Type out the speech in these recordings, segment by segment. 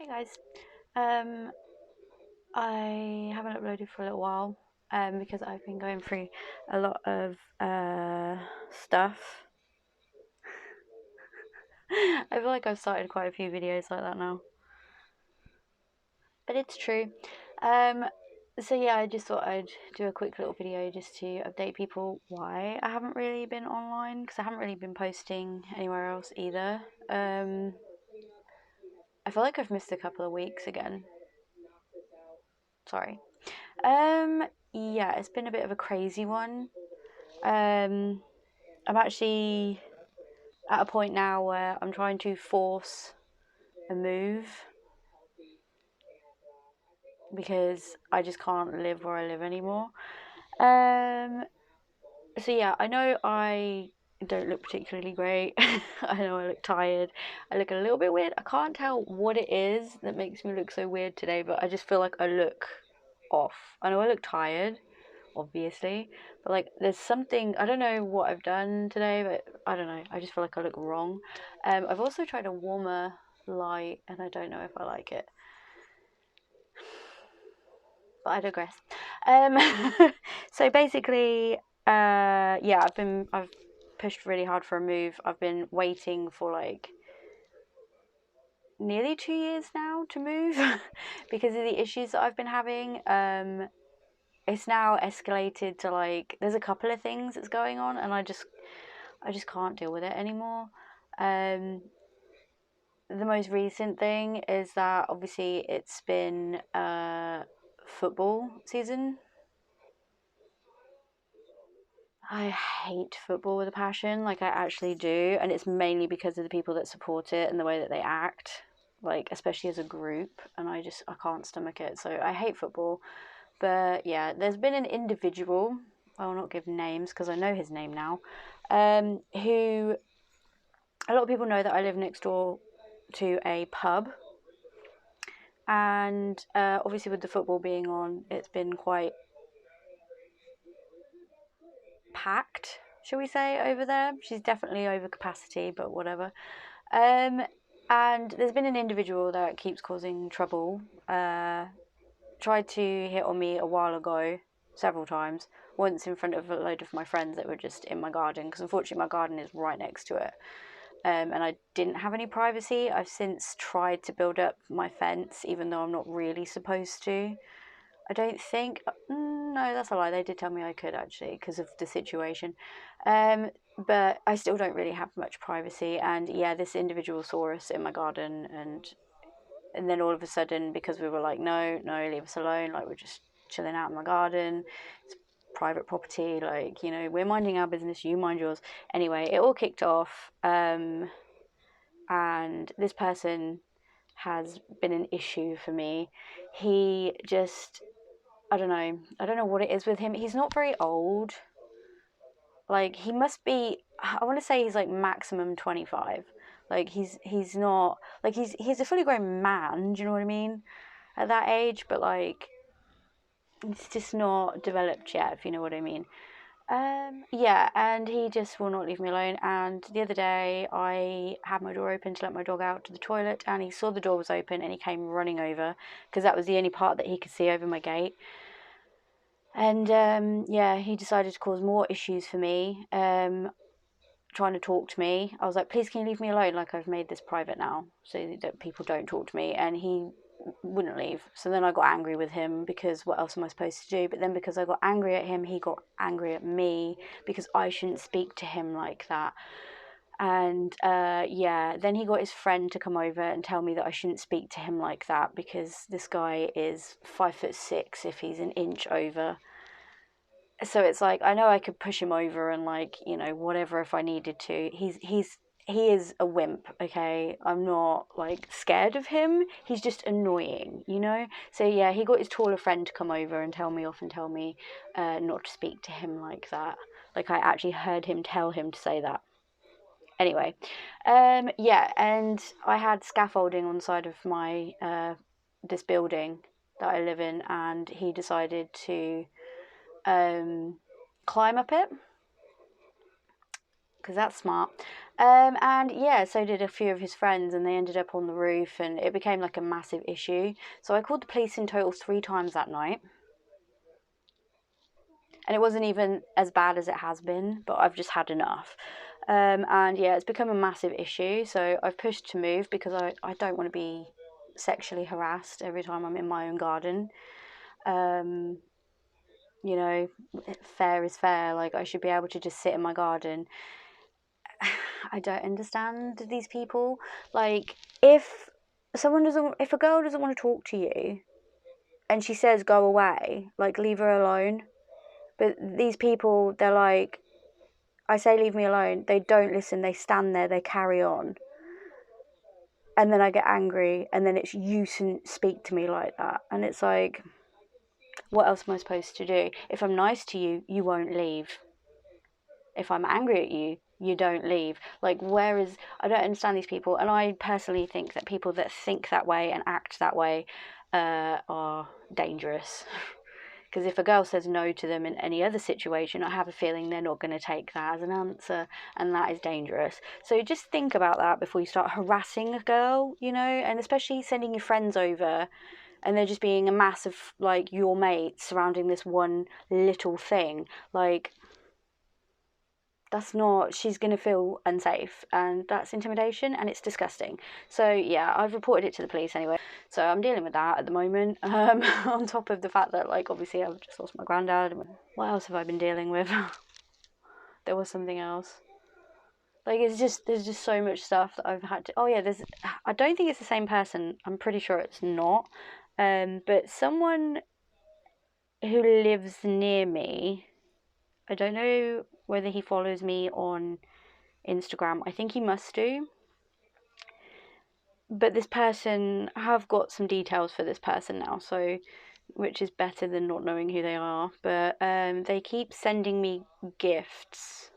Hey guys, I haven't uploaded for a little while because I've been going through a lot of stuff. I feel like I've started quite a few videos like that now, but it's true. Um, so yeah, I just thought I'd do a quick little video just to update people why I haven't really been online because I haven't really been posting anywhere else either. I feel like I've missed a couple of weeks again. Sorry. Yeah, it's been a bit of a crazy one. I'm actually at a point now where I'm trying to force a move because I just can't live where I live anymore. Um, so yeah, I know I don't look particularly great. I know I look tired. I look a little bit weird. I can't tell what it is that makes me look so weird today, but I just feel like I look off. I know I look tired, obviously, but like there's something, I don't know what I've done today, but I don't know, I just feel like I look wrong. I've also tried a warmer light and I don't know if I like it, but I digress. um so basically, yeah, I've pushed really hard for a move. I've been waiting for like nearly 2 years now to move because of the issues that I've been having. It's now escalated to like there's a couple of things that's going on and I just can't deal with it anymore. Um, the most recent thing is that obviously it's been football season. I hate football with a passion, like I actually do, and it's mainly because of the people that support it and the way that they act, like especially as a group, and I can't stomach it. So I hate football. But yeah, there's been an individual, I will not give names because I know his name now, who a lot of people know that I live next door to a pub, and obviously with the football being on, it's been quite packed, shall we say, over there. She's definitely over capacity, but whatever. Um, and there's been an individual that keeps causing trouble. Tried to hit on me a while ago, several times. Once in front of a load of my friends that were just in my garden, because unfortunately my garden is right next to it. And I didn't have any privacy. I've since tried to build up my fence, even though I'm not really supposed to. I don't think. No, that's a lie. They did tell me I could actually because of the situation. Um, but I still don't really have much privacy. And yeah, this individual saw us in my garden, and then all of a sudden, because we were like, no, no, leave us alone. Like we're just chilling out in my garden. It's private property. Like we're minding our business. You mind yours. Anyway, it all kicked off. And this person has been an issue for me. He just, I don't know what it is with him. He's not very old. Like he must be, I want to say he's like maximum 25. Like he's not like he's a fully grown man, do you know what I mean? At that age, but like it's just not developed yet, if you know what I mean. Yeah, and he just will not leave me alone. And the other day, I had my door open to let my dog out to the toilet, and he saw the door was open and he came running over because that was the only part that he could see over my gate. And yeah, he decided to cause more issues for me, trying to talk to me. I was like, please, can you leave me alone? Like, I've made this private now so that people don't talk to me. And he wouldn't leave. So then I got angry with him because what else am I supposed to do? But then because I got angry at him, he got angry at me because I shouldn't speak to him like that. And yeah, then he got his friend to come over and tell me that I shouldn't speak to him like that because this guy is 5'6" if he's an inch over. So it's like I know I could push him over and like whatever if I needed to. He is a wimp. Okay, I'm not like scared of him. He's just annoying. So yeah, he got his taller friend to come over and tell me off and tell me not to speak to him like that. Like I actually heard him tell him to say that. Anyway, yeah, and I had scaffolding on the side of my this building that I live in, and he decided to climb up it. because that's smart. And yeah, so did a few of his friends, and they ended up on the roof, and it became like a massive issue. So I called the police in total 3 times that night. And it wasn't even as bad as it has been, but I've just had enough. And yeah, it's become a massive issue. So I've pushed to move because I don't want to be sexually harassed every time I'm in my own garden. You know, fair is fair. Like, I should be able to just sit in my garden. I don't understand these people. Like, if if a girl doesn't want to talk to you and she says go away, like, leave her alone. But these people, they're like, I say leave me alone, they don't listen, they stand there, they carry on. And then I get angry, and then it's you shouldn't speak to me like that. And it's like, what else am I supposed to do? If I'm nice to you, you won't leave. If I'm angry at you, you don't leave. Like, I don't understand these people. And I personally think that people that think that way and act that way are dangerous. Because if a girl says no to them in any other situation, I have a feeling they're not going to take that as an answer, and that is dangerous. So just think about that before you start harassing a girl, and especially sending your friends over, and there just being a mass of, like, your mates surrounding this one little thing. Like, she's going to feel unsafe, and that's intimidation, and it's disgusting. So yeah, I've reported it to the police anyway. So I'm dealing with that at the moment, on top of the fact that, like, obviously I've just lost my granddad. What else have I been dealing with? There was something else. Like, there's just so much stuff that I've had to. Oh yeah, I don't think it's the same person. I'm pretty sure it's not. But someone who lives near me, I don't know whether he follows me on Instagram. I think he must do. But this person, I have got some details for this person now, so, which is better than not knowing who they are. But they keep sending me gifts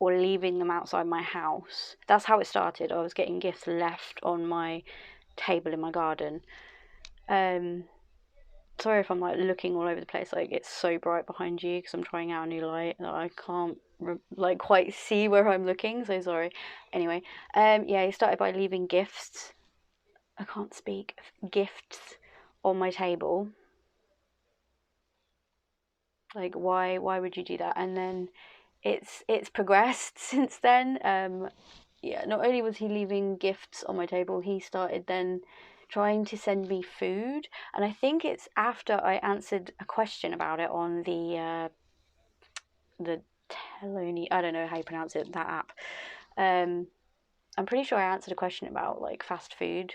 or leaving them outside my house. That's how it started. I was getting gifts left on my table in my garden. Sorry if I'm, like, looking all over the place. Like, it's so bright behind you because I'm trying out a new light that I can't like quite see where I'm looking. So sorry. Anyway, yeah, he started by leaving gifts. I can't speak. Gifts on my table. Like, why would you do that? And then it's progressed since then. Yeah, not only was he leaving gifts on my table, he started then trying to send me food. And I think it's after I answered a question about it on the Teloni, I don't know how you pronounce it, that app. I'm pretty sure I answered a question about, like, fast food,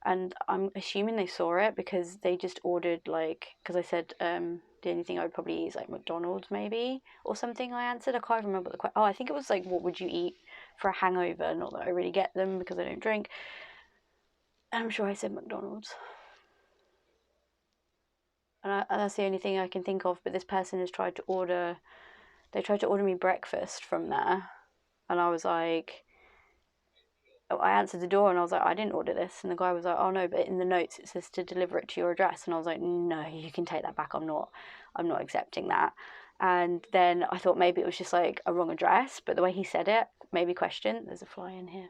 and I'm assuming they saw it because they just ordered, like, because I said the only thing I would probably eat is, like, McDonald's maybe, or something. I answered, I can't remember the question. Oh, I think it was like, what would you eat for a hangover? Not that I really get them because I don't drink. I'm sure I said McDonald's. And that's the only thing I can think of. But this person has tried to order me breakfast from there, and I was like, I answered the door and I was like, I didn't order this. And the guy was like, oh no, but in the notes it says to deliver it to your address. And I was like, no, you can take that back. I'm not accepting that. And then I thought maybe it was just, like, a wrong address, but the way he said it made me question. There's a fly in here.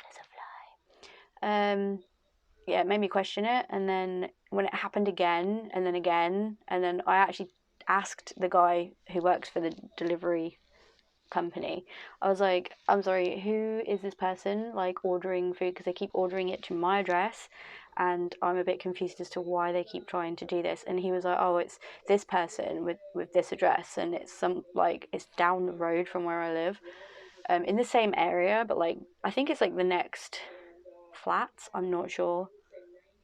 There's a fly. Yeah, it made me question it. And then when it happened again, and then again, and then I actually asked the guy who works for the delivery company, I was like, I'm sorry, who is this person, like, ordering food? Because they keep ordering it to my address, and I'm a bit confused as to why they keep trying to do this. And he was like, oh, it's this person with this address, and it's it's down the road from where I live, in the same area, but, like, I think it's, like, the next flats. I'm not sure.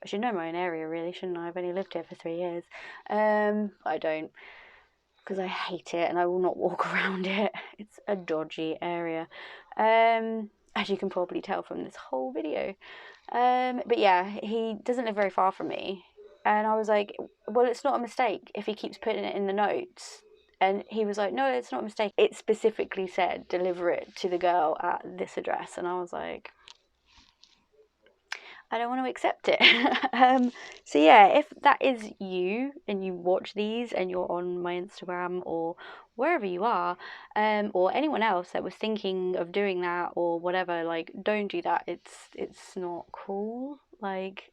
I should know my own area, really, shouldn't I? I've only lived here for 3 years. I don't, because I hate it and I will not walk around it. It's a dodgy area, as you can probably tell from this whole video. But yeah, he doesn't live very far from me. And I was like, well, it's not a mistake if he keeps putting it in the notes. And he was like, no, it's not a mistake. It specifically said, deliver it to the girl at this address. And I was like, I don't want to accept it. So yeah, if that is you and you watch these and you're on my Instagram or wherever you are, or anyone else that was thinking of doing that or whatever, like, don't do that. It's not cool. Like,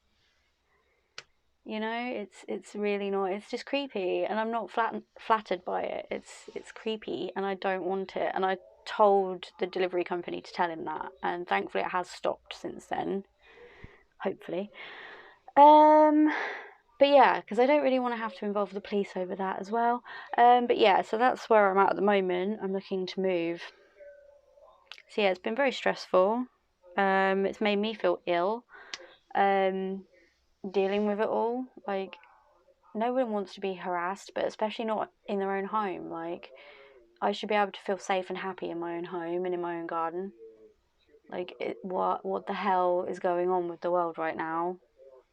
you know, it's really not. It's just creepy, and I'm not flattered by it. It's creepy, and I don't want it. And I told the delivery company to tell him that, and thankfully it has stopped since then. Hopefully. But yeah, because I don't really want to have to involve the police over that as well. But yeah, so that's where I'm at the moment. I'm looking to move. So yeah, it's been very stressful. It's made me feel ill. Dealing with it all, like, no one wants to be harassed, but especially not in their own home. Like, I should be able to feel safe and happy in my own home and in my own garden. Like, what the hell is going on with the world right now?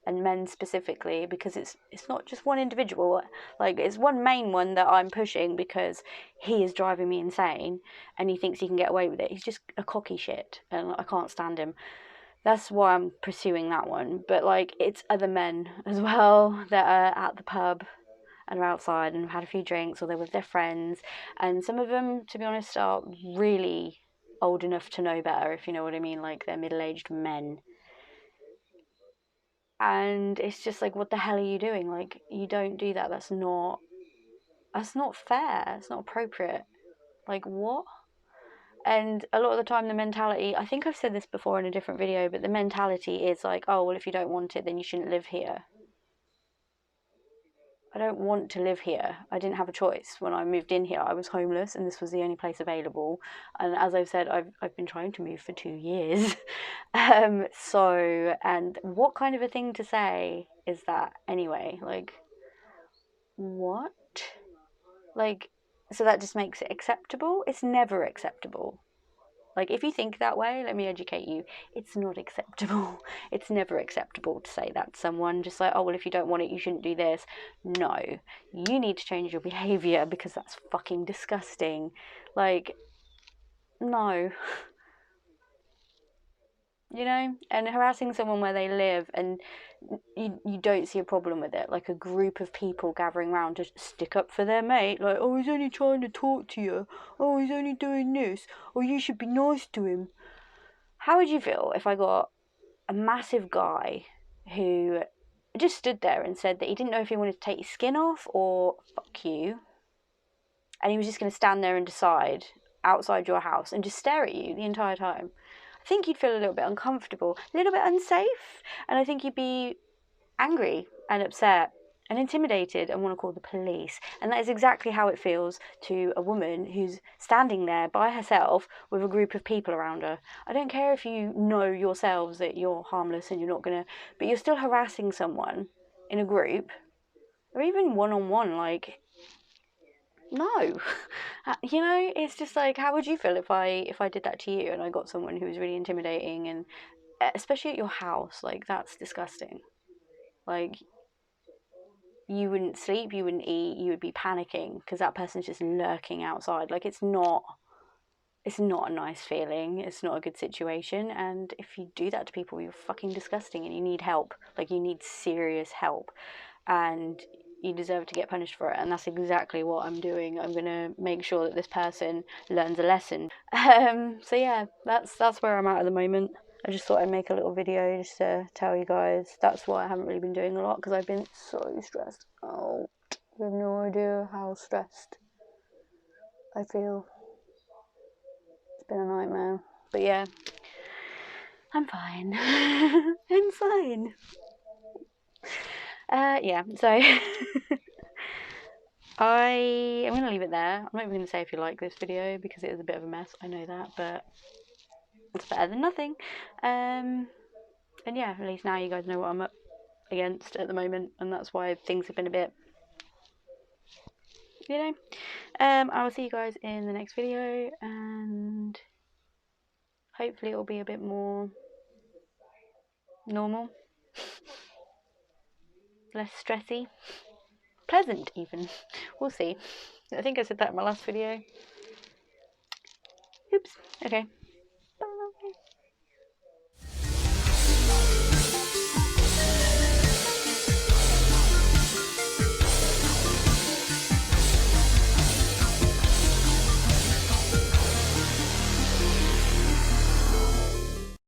And men specifically, because it's not just one individual. Like, it's one main one that I'm pushing because he is driving me insane and he thinks he can get away with it. He's just a cocky shit and I can't stand him. That's why I'm pursuing that one. But like, it's other men as well that are at the pub and are outside and have had a few drinks, or they're with their friends, and some of them, to be honest, are really old enough to know better, if you know what I mean. Like, they're middle-aged men, and it's just like, what the hell are you doing? Like, you don't do that. That's not fair. It's not appropriate. Like, what? And a lot of the time, the mentality, I think I've said this before in a different video, but the mentality is like, oh, well, if you don't want it, then you shouldn't live here. I don't want to live here. I didn't have a choice. When I moved in here, I was homeless and this was the only place available. And as I've said, I've been trying to move for 2 years. And what kind of a thing to say is that anyway? Like, what? Like, so that just makes it acceptable? It's never acceptable. Like, if you think that way, let me educate you. It's not acceptable. It's never acceptable to say that to someone. Just like, oh, well, if you don't want it, you shouldn't do this. No. You need to change your behaviour because that's fucking disgusting. Like, no. You know? And harassing someone where they live and you don't see a problem with it. Like, a group of people gathering around to stick up for their mate. Like, oh, he's only trying to talk to you. Oh, he's only doing this. Oh, you should be nice to him. How would you feel if I got a massive guy who just stood there and said that he didn't know if he wanted to take his skin off or fuck you, and he was just going to stand there and decide outside your house and just stare at you the entire time? I think you'd feel a little bit uncomfortable, a little bit unsafe, and I think you'd be angry and upset and intimidated and want to call the police. And that is exactly how it feels to a woman who's standing there by herself with a group of people around her. I don't care if you know yourselves that you're harmless and you're not gonna, but you're still harassing someone in a group or even one-on-one. Like, no. You know, it's just like, how would you feel if I did that to you and I got someone who was really intimidating, and especially at your house? Like, that's disgusting. Like, you wouldn't sleep, you wouldn't eat, you would be panicking because that person's just lurking outside. Like, it's not a nice feeling. It's not a good situation. And if you do that to people, you're fucking disgusting and you need help. Like, you need serious help. And you deserve to get punished for it. And that's exactly what I'm doing. I'm going to make sure that this person learns a lesson. So yeah, that's where I'm at the moment. I just thought I'd make a little video just to tell you guys. That's why I haven't really been doing a lot, because I've been so stressed. Oh, you have no idea how stressed I feel. It's been a nightmare. But yeah, I'm fine. I'm fine. Yeah, so I am going to leave it there. I'm not even going to say if you like this video because it is a bit of a mess. I know that, but it's better than nothing. And yeah, at least now you guys know what I'm up against at the moment, and that's why things have been a bit, you know. I will see you guys in the next video, and hopefully it will be a bit more normal, less stressy, pleasant even. We'll see. I think I said that in my last video. Oops. Okay.